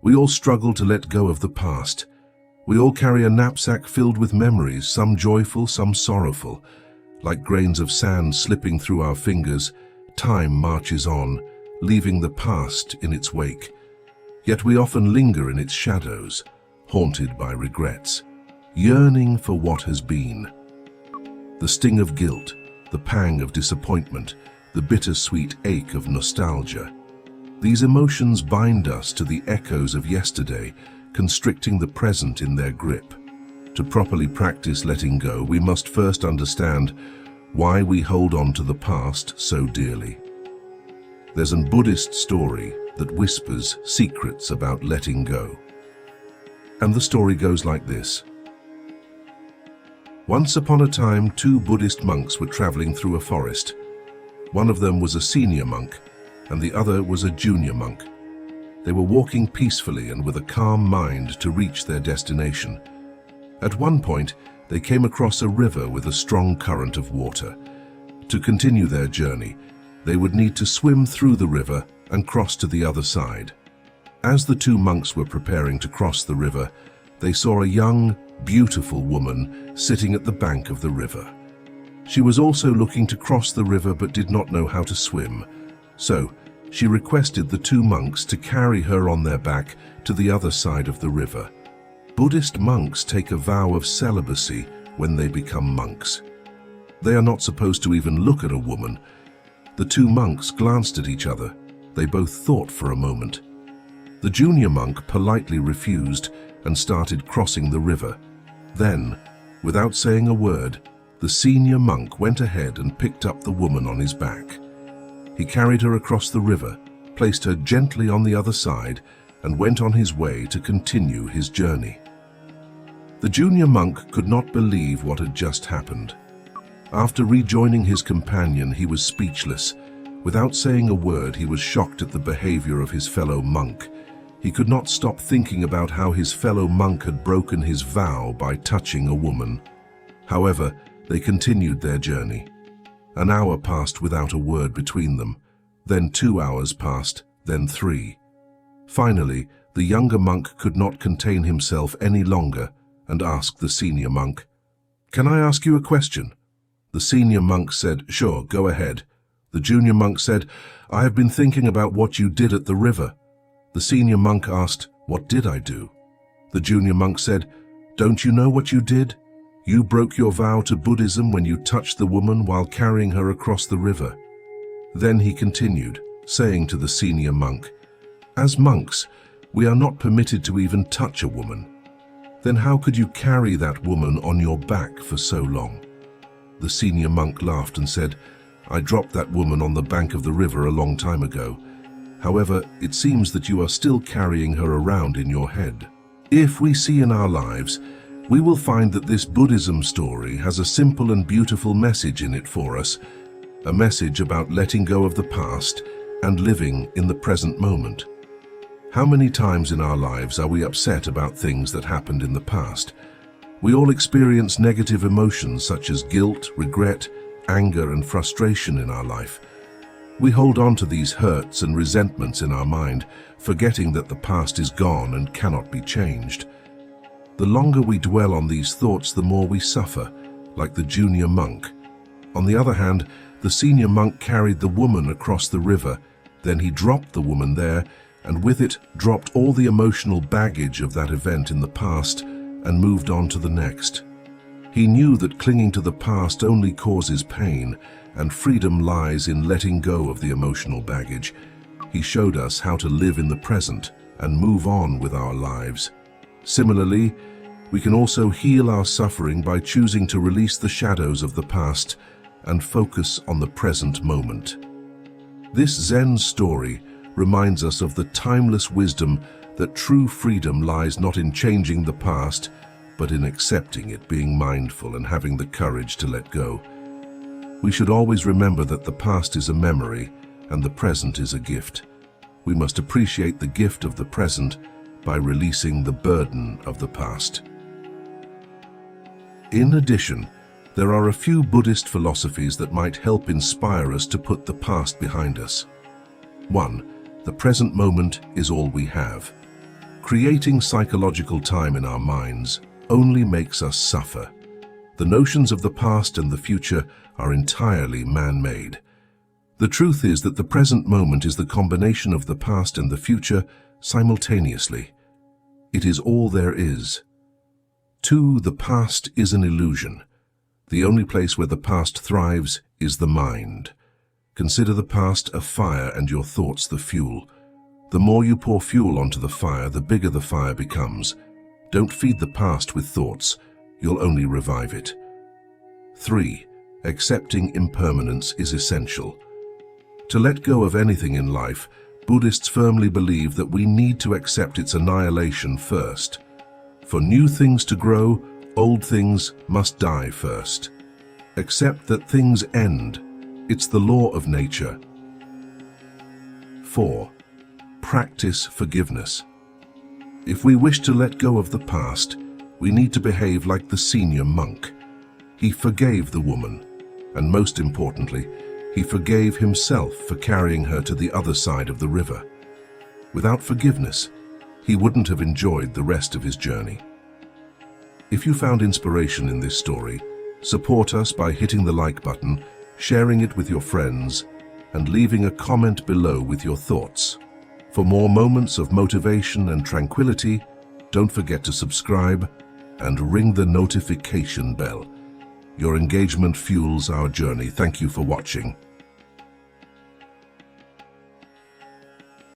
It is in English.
We all struggle to let go of the past. We all carry a knapsack filled with memories, some joyful, some sorrowful. Like grains of sand slipping through our fingers, time marches on, leaving the past in its wake. Yet we often linger in its shadows, haunted by regrets, yearning for what has been. The sting of guilt, the pang of disappointment, the bittersweet ache of nostalgia. These emotions bind us to the echoes of yesterday, constricting the present in their grip. To properly practice letting go, we must first understand why we hold on to the past so dearly. There's a Buddhist story that whispers secrets about letting go. And the story goes like this. Once upon a time, two Buddhist monks were traveling through a forest. One of them was a senior monk, and the other was a junior monk. They were walking peacefully and with a calm mind to reach their destination. At one point, they came across a river with a strong current of water. To continue their journey, they would need to swim through the river and cross to the other side. As the two monks were preparing to cross the river, they saw a young, beautiful woman sitting at the bank of the river. She was also looking to cross the river but did not know how to swim. So, she requested the two monks to carry her on their back to the other side of the river. Buddhist monks take a vow of celibacy when they become monks. They are not supposed to even look at a woman. The two monks glanced at each other. They both thought for a moment. The junior monk politely refused and started crossing the river. Then, without saying a word, the senior monk went ahead and picked up the woman on his back. He carried her across the river, placed her gently on the other side, and went on his way to continue his journey. The junior monk could not believe what had just happened. After rejoining his companion, he was speechless. Without saying a word, he was shocked at the behavior of his fellow monk. He could not stop thinking about how his fellow monk had broken his vow by touching a woman. However, they continued their journey. An hour passed without a word between them. Then 2 hours passed, then 3. Finally, the younger monk could not contain himself any longer and asked the senior monk, "Can I ask you a question?" The senior monk said, "Sure, go ahead." The junior monk said, "I have been thinking about what you did at the river." The senior monk asked, "What did I do?" The junior monk said, "Don't you know what you did? You broke your vow to Buddhism when you touched the woman while carrying her across the river." Then he continued, saying to the senior monk, "As monks, we are not permitted to even touch a woman. Then how could you carry that woman on your back for so long?" The senior monk laughed and said, "I dropped that woman on the bank of the river a long time ago. However, it seems that you are still carrying her around in your head." If we see in our lives, we will find that this Buddhism story has a simple and beautiful message in it for us, a message about letting go of the past and living in the present moment. How many times in our lives are we upset about things that happened in the past? We all experience negative emotions such as guilt, regret, anger, and frustration in our life. We hold on to these hurts and resentments in our mind, forgetting that the past is gone and cannot be changed. The longer we dwell on these thoughts, the more we suffer, like the junior monk. On the other hand, the senior monk carried the woman across the river. Then he dropped the woman there, and with it dropped all the emotional baggage of that event in the past and moved on to the next. He knew that clinging to the past only causes pain, and freedom lies in letting go of the emotional baggage. He showed us how to live in the present and move on with our lives. Similarly, we can also heal our suffering by choosing to release the shadows of the past and focus on the present moment. This Zen story reminds us of the timeless wisdom that true freedom lies not in changing the past, but in accepting it, being mindful, and having the courage to let go. We should always remember that the past is a memory and the present is a gift. We must appreciate the gift of the present by releasing the burden of the past. In addition, there are a few Buddhist philosophies that might help inspire us to put the past behind us. 1. The present moment is all we have. Creating psychological time in our minds only makes us suffer. The notions of the past and the future are entirely man-made. The truth is that the present moment is the combination of the past and the future simultaneously. It is all there is. 2. The past is an illusion. The only place where the past thrives is the mind. Consider the past a fire and your thoughts the fuel. The more you pour fuel onto the fire, the bigger the fire becomes. Don't feed the past with thoughts. You'll only revive it. 3. Accepting impermanence is essential. To let go of anything in life, Buddhists firmly believe that we need to accept its annihilation first. For new things to grow, old things must die first. Accept that things end. It's the law of nature. 4. Practice forgiveness. If we wish to let go of the past, we need to behave like the senior monk. He forgave the woman, and most importantly, he forgave himself for carrying her to the other side of the river. Without forgiveness, he wouldn't have enjoyed the rest of his journey. If you found inspiration in this story, support us by hitting the like button, sharing it with your friends, and leaving a comment below with your thoughts. For more moments of motivation and tranquility, don't forget to subscribe and ring the notification bell. Your engagement fuels our journey. Thank you for watching.